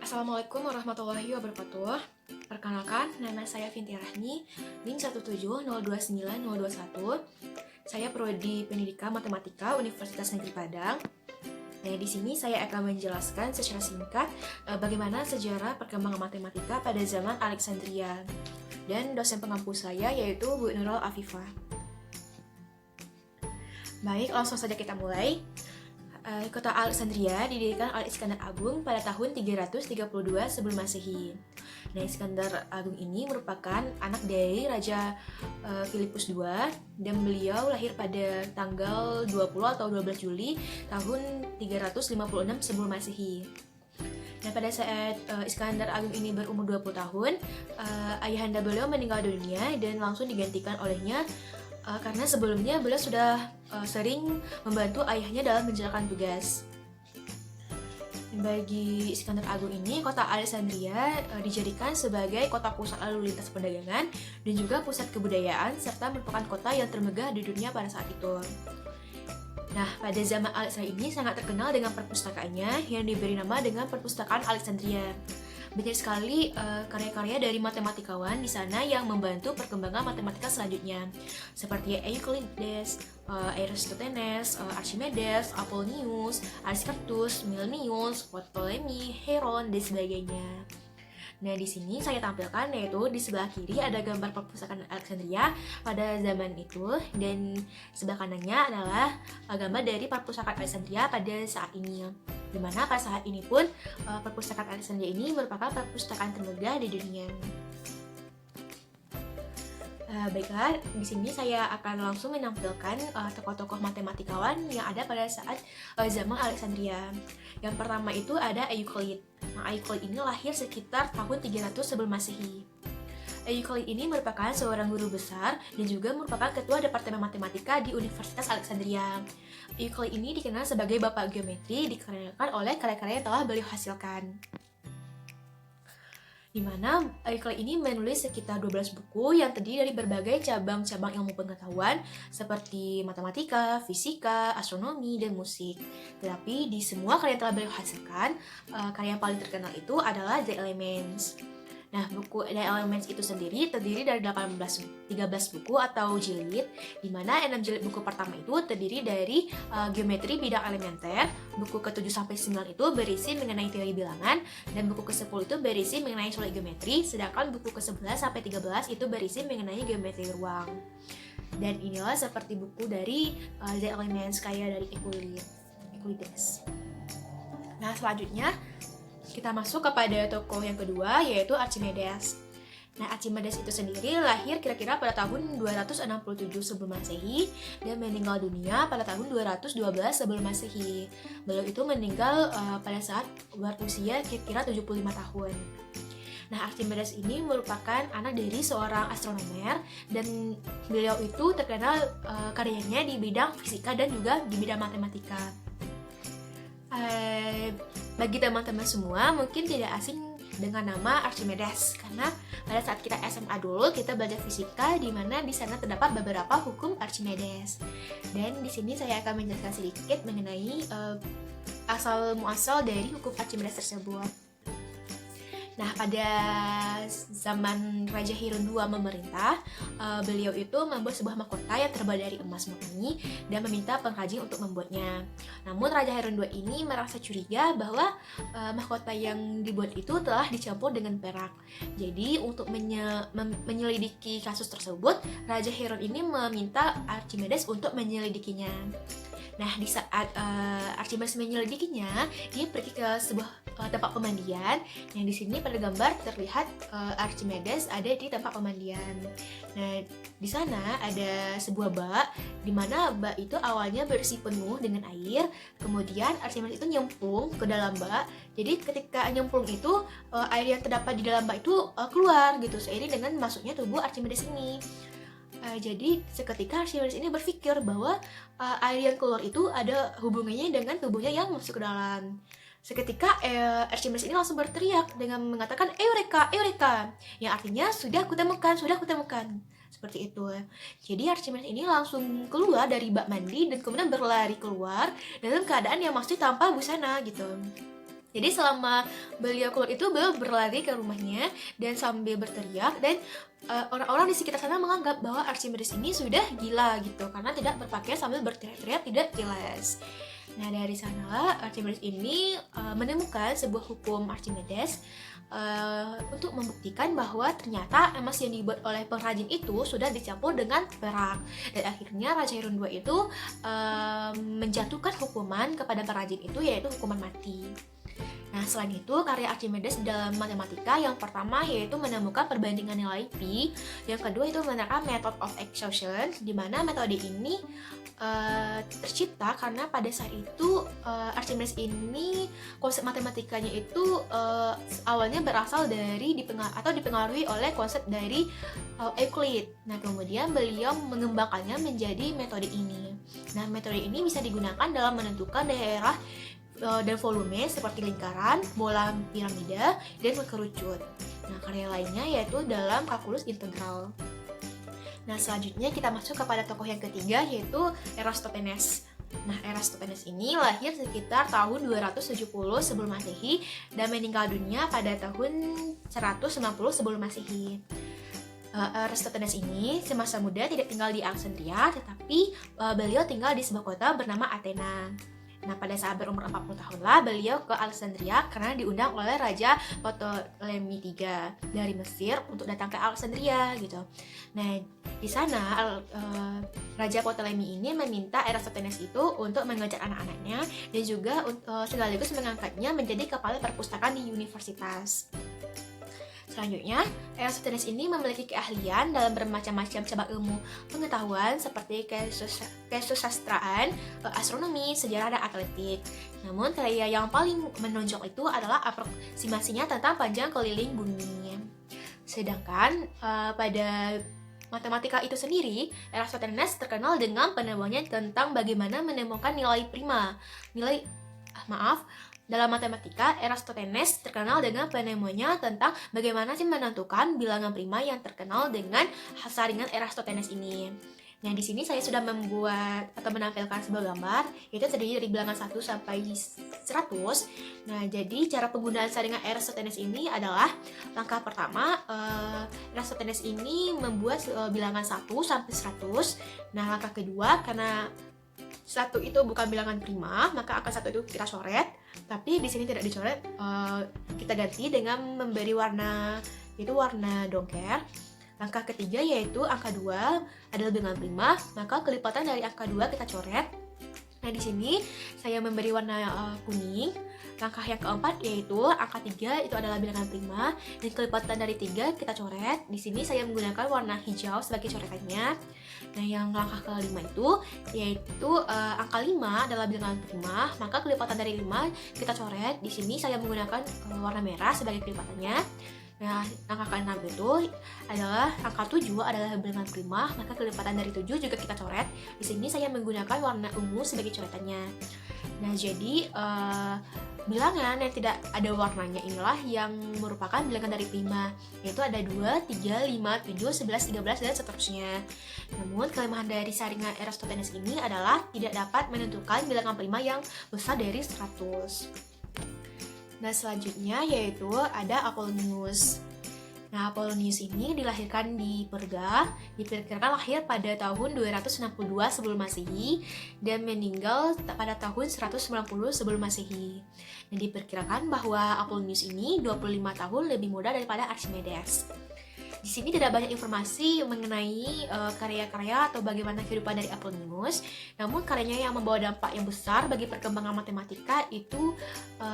Assalamualaikum warahmatullahi wabarakatuh. Perkenalkan, nama saya Vinti Rahmi, NIM 170290221. Saya Prodi Pendidikan Matematika Universitas Negeri Padang. Nah, di sini saya akan menjelaskan secara singkat bagaimana sejarah perkembangan matematika pada zaman Alexandria. Dan dosen pengampu saya yaitu Bu Nurul Afifah. Baik, langsung saja kita mulai. Kota Alexandria didirikan oleh Iskandar Agung pada tahun 332 sebelum Masehi. Nah, Iskandar Agung ini merupakan anak dari Raja Filipus II dan beliau lahir pada tanggal 20 atau 12 Juli tahun 356 sebelum Masehi. Nah, pada saat Iskandar Agung ini berumur 20 tahun, ayahanda beliau meninggal dunia dan langsung digantikan olehnya karena sebelumnya beliau sudah sering membantu ayahnya dalam menjalankan tugas. Bagi Iskandar Agung ini, kota Alexandria dijadikan sebagai kota pusat lalu lintas perdagangan dan juga pusat kebudayaan serta merupakan kota yang termegah di dunia pada saat itu. Nah, pada zaman Alexandria ini sangat terkenal dengan perpustakaannya yang diberi nama dengan Perpustakaan Alexandria. Banyak sekali karya-karya dari matematikawan di sana yang membantu perkembangan matematika selanjutnya, seperti Euclides, Aristophanes, Archimedes, Apollonius, Aristarchus, Milenius, Ptolemy, Heron, dan sebagainya. Nah, di sini saya tampilkan yaitu di sebelah kiri ada gambar perpustakaan Alexandria pada zaman itu, dan sebelah kanannya adalah gambar dari perpustakaan Alexandria pada saat ini. Dimana pada saat ini pun perpustakaan Alexandria ini merupakan perpustakaan termegah di dunia. Baiklah, di sini saya akan langsung menampilkan tokoh-tokoh matematikawan yang ada pada saat zaman Alexandria. Yang pertama itu ada Euclid. Nah, Euclid ini lahir sekitar tahun 300 sebelum Masehi. Euclid ini merupakan seorang guru besar dan juga merupakan ketua Departemen Matematika di Universitas Alexandria. Euclid ini dikenal sebagai bapak geometri dikarenakan oleh karya-karya yang telah beliau hasilkan. Di mana Euclid ini menulis sekitar 12 buku yang terdiri dari berbagai cabang-cabang ilmu pengetahuan seperti matematika, fisika, astronomi, dan musik. Tetapi di semua karya yang telah beliau hasilkan, karya yang paling terkenal itu adalah The Elements. Nah, buku The Elements itu sendiri terdiri dari 13 buku atau jilid, di mana 6 jilid buku pertama itu terdiri dari geometri bidang elementer, buku ke-7 sampai 9 itu berisi mengenai teori bilangan, dan buku ke-10 itu berisi mengenai solid geometri, sedangkan buku ke-11 sampai 13 itu berisi mengenai geometri ruang. Dan inilah seperti buku dari The Elements kayak dari Euclides. Nah, selanjutnya kita masuk kepada tokoh yang kedua, yaitu Archimedes. Nah, Archimedes itu sendiri lahir kira-kira pada tahun 267 sebelum Masehi dan meninggal dunia pada tahun 212 sebelum Masehi. Beliau itu meninggal pada saat berusia kira-kira 75 tahun. Nah, Archimedes ini merupakan anak dari seorang astronomer dan beliau itu terkenal karyanya di bidang fisika dan juga di bidang matematika. Bagi teman-teman semua mungkin tidak asing dengan nama Archimedes karena pada saat kita SMA dulu kita belajar fisika di mana di sana terdapat beberapa hukum Archimedes. Dan di sini saya akan menjelaskan sedikit mengenai asal muasal dari hukum Archimedes tersebut. Nah, pada zaman Raja Hiron II memerintah, beliau itu membuat sebuah mahkota yang terbuat dari emas murni dan meminta pengrajin untuk membuatnya. Namun Raja Hiron II ini merasa curiga bahwa mahkota yang dibuat itu telah dicampur dengan perak. Jadi untuk menyelidiki kasus tersebut, Raja Hiron ini meminta Archimedes untuk menyelidikinya. Nah, di saat Archimedes menyelidikinya, dia pergi ke sebuah tempat pemandian yang di sini pada gambar terlihat Archimedes ada di tempat pemandian. Nah, di sana ada sebuah bak di mana bak itu awalnya berisi penuh dengan air, kemudian Archimedes itu nyemplung ke dalam bak. Jadi ketika nyemplung itu air yang terdapat di dalam bak itu keluar gitu seiring dengan masuknya tubuh Archimedes ini. Jadi seketika Archimedes ini berpikir bahwa air yang keluar itu ada hubungannya dengan tubuhnya yang masuk ke dalam. Seketika Archimedes ini langsung berteriak dengan mengatakan Eureka, Eureka, yang artinya sudah kutemukan, sudah kutemukan. Seperti itu. Jadi Archimedes ini langsung keluar dari bak mandi dan kemudian berlari keluar dalam keadaan yang masih tanpa busana gitu. Jadi selama beliau keluar itu, beliau berlari ke rumahnya dan sambil berteriak, dan orang-orang di sekitar sana menganggap bahwa Archimedes ini sudah gila gitu karena tidak berpakaian sambil berteriak-teriak tidak jelas. Nah, dari sanalah Archimedes ini menemukan sebuah hukum Archimedes untuk membuktikan bahwa ternyata emas yang dibuat oleh pengrajin itu sudah dicampur dengan perak, dan akhirnya Raja Heron II itu menjatuhkan hukuman kepada pengrajin itu, yaitu hukuman mati. Nah, selain itu, karya Archimedes dalam matematika yang pertama yaitu menemukan perbandingan nilai pi, yang kedua itu menerapkan method of exhaustion, di mana metode ini tercipta karena pada saat itu Archimedes ini konsep matematikanya itu awalnya berasal dari dipengaruhi oleh konsep dari Euclid. Nah, kemudian beliau mengembangkannya menjadi metode ini. Nah, metode ini bisa digunakan dalam menentukan daerah dan volume seperti lingkaran, bola piramida, dan mengerucut. Nah, karya lainnya yaitu dalam kalkulus integral. Nah, selanjutnya kita masuk kepada tokoh yang ketiga, yaitu Eratosthenes. Nah, Eratosthenes ini lahir sekitar tahun 270 sebelum Masehi dan meninggal dunia pada tahun 190 sebelum Masehi. Eratosthenes ini semasa muda tidak tinggal di Alexandria, tetapi beliau tinggal di sebuah kota bernama Athena. Nah, pada saat berumur 40 tahun lah beliau ke Alexandria karena diundang oleh Raja Ptolemy III dari Mesir untuk datang ke Alexandria gitu. Nah, di sana Raja Ptolemy ini meminta Eratosthenes itu untuk mengajar anak-anaknya dan juga sekaligus mengangkatnya menjadi kepala perpustakaan di universitas. Selanjutnya, Eratosthenes ini memiliki keahlian dalam bermacam-macam cabang ilmu pengetahuan seperti kesusastraan, astronomi, sejarah, dan atletik. Namun, karya yang paling menonjol itu adalah aproksimasinya tentang panjang keliling bumi. Sedangkan pada matematika itu sendiri, Eratosthenes terkenal dengan penemuannya tentang bagaimana menemukan nilai prima. Dalam matematika, Eratosthenes terkenal dengan penemuannya tentang bagaimana sih menentukan bilangan prima yang terkenal dengan saringan Eratosthenes ini. Nah, di sini saya sudah membuat atau menampilkan sebuah gambar, yaitu terdiri dari bilangan 1 sampai 100. Nah, jadi cara penggunaan saringan Eratosthenes ini adalah langkah pertama, Eratosthenes ini membuat bilangan 1 sampai 100. Nah, langkah kedua, karena 1 itu bukan bilangan prima, maka angka 1 itu kita coret. Tapi di sini tidak dicoret, kita ganti dengan memberi warna, yaitu warna dongker. Langkah ketiga yaitu angka 2 adalah bilangan prima, maka kelipatan dari angka 2 kita coret. Nah, di sini saya memberi warna kuning. Langkah yang keempat yaitu angka 3 itu adalah bilangan prima dan kelipatan dari 3 kita coret. Di sini saya menggunakan warna hijau sebagai coretannya. Nah, yang langkah kelima itu yaitu angka 5 adalah bilangan prima, maka kelipatan dari 5 kita coret. Di sini saya menggunakan warna merah sebagai kelipatannya. Nah, angka ke-6 itu adalah angka 7 adalah bilangan prima, maka kelipatan dari 7 juga kita coret. Di sini saya menggunakan warna ungu sebagai coretannya. Nah, jadi bilangan yang tidak ada warnanya inilah yang merupakan bilangan dari prima, yaitu ada 2, 3, 5, 7, 11, 13, dan seterusnya. Namun, kelemahan dari saringan Eratosthenes ini adalah tidak dapat menentukan bilangan prima yang besar dari 100. Nah, selanjutnya yaitu ada Apollonius. Nah, Apollonius ini dilahirkan di Perga, diperkirakan lahir pada tahun 262 sebelum Masehi dan meninggal pada tahun 190 sebelum Masehi. Dan diperkirakan bahwa Apollonius ini 25 tahun lebih muda daripada Archimedes. Di sini tidak banyak informasi mengenai karya-karya atau bagaimana kehidupan dari Apollonius. Namun karyanya yang membawa dampak yang besar bagi perkembangan matematika itu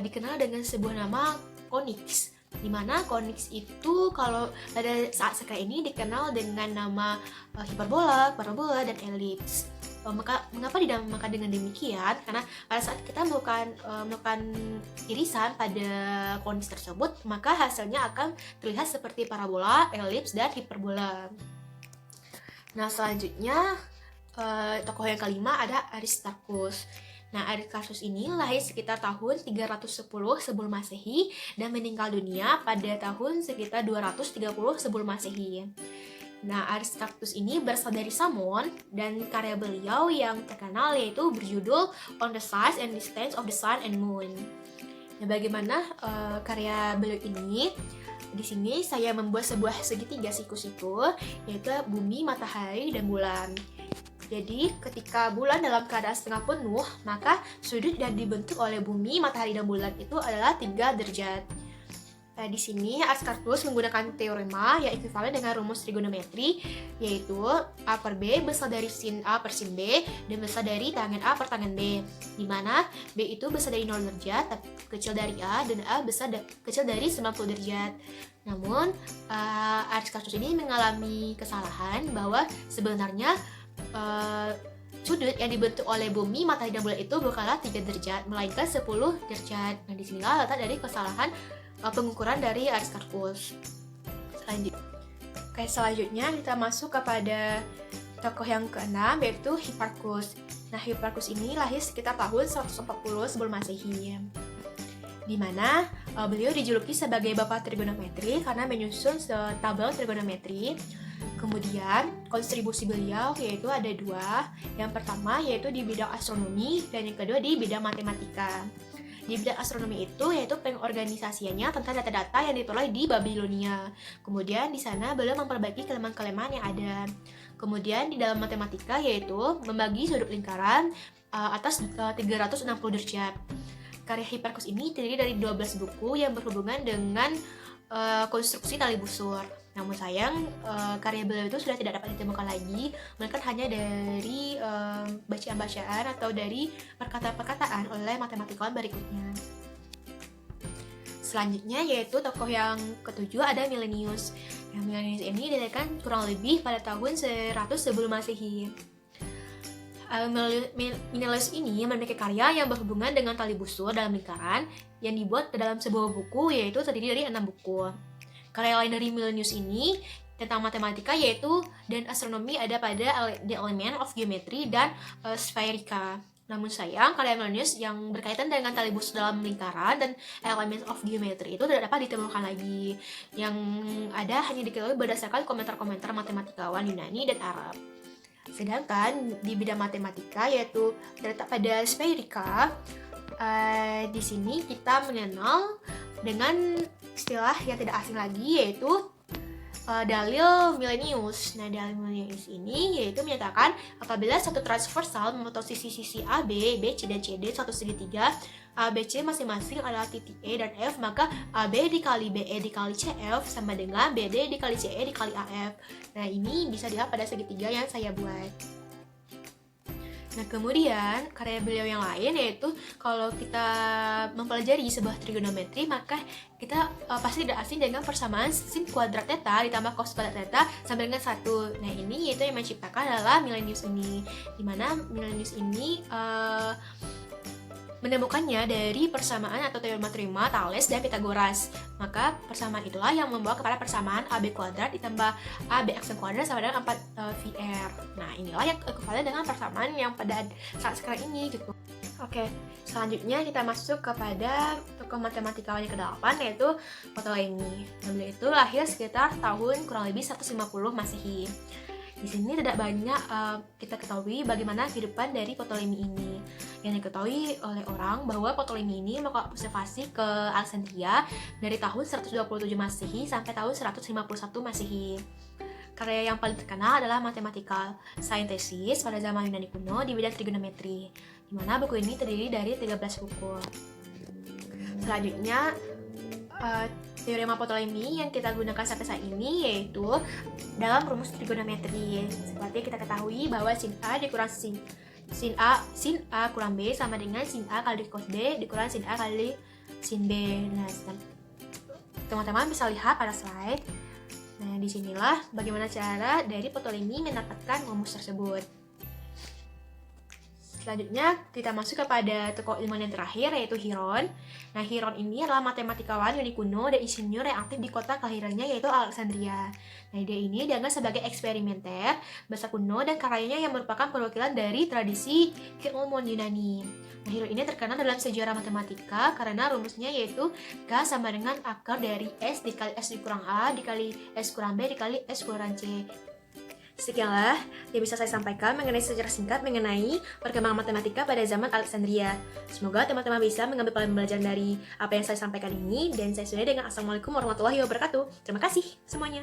dikenal dengan sebuah nama Conics. Di mana Conics itu kalau pada saat sekarang ini dikenal dengan nama hiperbola, parabola, dan elips. Mengapa dinamakan dengan demikian? Karena pada saat kita melakukan irisan pada koniks tersebut, maka hasilnya akan terlihat seperti parabola, elips, dan hiperbola. Nah, selanjutnya tokoh yang kelima ada Aristarchus. Nah, Aristarchus ini lahir sekitar tahun 310 sebelum Masehi dan meninggal dunia pada tahun sekitar 230 sebelum Masehi. Nah, Aristarchus ini berasal dari Samon dan karya beliau yang terkenal yaitu berjudul On the Size and Distance of the Sun and Moon. Nah, bagaimana karya beliau ini? Di sini saya membuat sebuah segitiga siku-siku, yaitu bumi, matahari, dan bulan. Jadi, ketika bulan dalam keadaan setengah penuh, maka sudut yang dibentuk oleh bumi, matahari, dan bulan itu adalah 3 derajat. Di sini Ascaratus menggunakan teorema yang ekuivalen dengan rumus trigonometri, yaitu A per B besar dari sin A per sin B dan besar dari tangen A per tangen B, di mana B itu besar dari 0 derajat, kecil dari A, dan A kecil dari 90 derajat. Namun, Ascaratus ini mengalami kesalahan bahwa sebenarnya sudut yang dibentuk oleh bumi, matahari, dan bulan itu bukanlah 3 derajat, melainkan 10 derajat. Nah, disinilah letak dari kesalahan pengukuran dari Ascaratus. Selanjutnya kita masuk kepada tokoh yang keenam, yaitu Hipparchus. Nah, Hipparchus ini lahir sekitar tahun 140 sebelum Masehi, di mana beliau dijuluki sebagai bapak trigonometri karena menyusun tabel trigonometri. Kemudian kontribusi beliau yaitu ada 2. Yang pertama yaitu di bidang astronomi dan yang kedua di bidang matematika. Di bidang astronomi itu yaitu pengorganisasiannya tentang data-data yang diperoleh di Babilonia. Kemudian di sana beliau memperbaiki kelemahan-kelemahan yang ada. Kemudian di dalam matematika yaitu membagi sudut lingkaran atas 360 derajat. Karya Hipparchus ini terdiri dari 12 buku yang berhubungan dengan konstruksi tali busur. Namun sayang, karya beliau itu sudah tidak dapat ditemukan lagi, melainkan hanya dari bacaan-bacaan atau dari perkataan-perkataan oleh matematikawan berikutnya. Selanjutnya yaitu tokoh yang ketujuh ada Milenius. Yang Milenius ini dilahirkan kurang lebih pada tahun 100 sebelum Masehi. Milenius ini memiliki karya yang berhubungan dengan tali busur dalam lingkaran yang dibuat ke dalam sebuah buku, yaitu terdiri dari 6 buku. Karya lain dari Milenius ini tentang matematika yaitu dan astronomi ada pada The Element of Geometry dan Spherica. Namun sayang, karya Milenius yang berkaitan dengan tali busur dalam lingkaran dan Element of Geometry itu tidak dapat ditemukan lagi. Yang ada hanya diketahui berdasarkan komentar-komentar matematikawan Yunani dan Arab. Sedangkan di bidang matematika yaitu terletak pada Spherica, di sini kita mengenal dengan istilah yang tidak asing lagi yaitu dalil Milenius. Nah, dalil Milenius ini yaitu menyatakan apabila satu transversal memotong sisi-sisi A, B, C, dan CD satu segitiga, A, B, C masing-masing adalah titik E dan F, maka AB dikali BE dikali CF sama dengan BD dikali CE dikali AF. Nah, ini bisa dilihat pada segitiga yang saya buat. Nah, kemudian karya beliau yang lain yaitu kalau kita mempelajari sebuah trigonometri, maka kita pasti tidak asing dengan persamaan sin kuadrat theta ditambah cos kuadrat theta sama dengan 1. Nah, ini yaitu yang menciptakan adalah Milenius ini, dimana Milenius ini menemukannya dari persamaan atau teorema Thales dan Pythagoras. Maka persamaan itulah yang membawa kepada persamaan AB kuadrat ditambah AB aksen kuadrat sama dengan 4 VR. Nah, inilah yang ekuivalen dengan persamaan yang pada saat sekarang ini gitu. Oke, selanjutnya kita masuk kepada tokoh matematikawan yang ke-8 yaitu Ptolemy. Beliau itu lahir sekitar tahun kurang lebih 150 Masehi. Di sini tidak banyak kita ketahui bagaimana kehidupan dari Ptolemy ini. Yang diketahui oleh orang bahwa Ptolemy ini melakukan observasi ke Alexandria dari tahun 127 Masehi sampai tahun 151 Masehi. Karya yang paling terkenal adalah Mathematical Synthesis pada zaman Yunani kuno di bidang trigonometri, di mana buku ini terdiri dari 13 buku. Selanjutnya, teorema Ptolemy yang kita gunakan sampai saat ini yaitu dalam rumus trigonometri. Seperti kita ketahui bahwa sin A dikurang sin A kurang B sama dengan sin A kali cos B dikurang sin A kali sin B. Nah, teman-teman bisa lihat pada slide. Nah, disinilah bagaimana cara dari Ptolemy mendapatkan rumus tersebut. Selanjutnya kita masuk kepada tokoh ilmuwan yang terakhir yaitu Hieron. Nah, Hieron ini adalah matematikawan Yunani kuno dan insinyur yang aktif di kota kelahirannya yaitu Alexandria. Nah, dia ini dianggap sebagai eksperimenter bahasa kuno dan karyanya yang merupakan perwakilan dari tradisi keilmuan Yunani. Nah, Hieron ini terkenal dalam sejarah matematika karena rumusnya yaitu K sama dengan akar dari S dikali S dikurang A dikali S kurang B dikali S kurang C. Sekianlah yang bisa saya sampaikan mengenai secara singkat mengenai perkembangan matematika pada zaman Alexandria. Semoga teman-teman bisa mengambil pelajaran dari apa yang saya sampaikan ini, dan saya sudahi dengan Assalamualaikum warahmatullahi wabarakatuh. Terima kasih semuanya.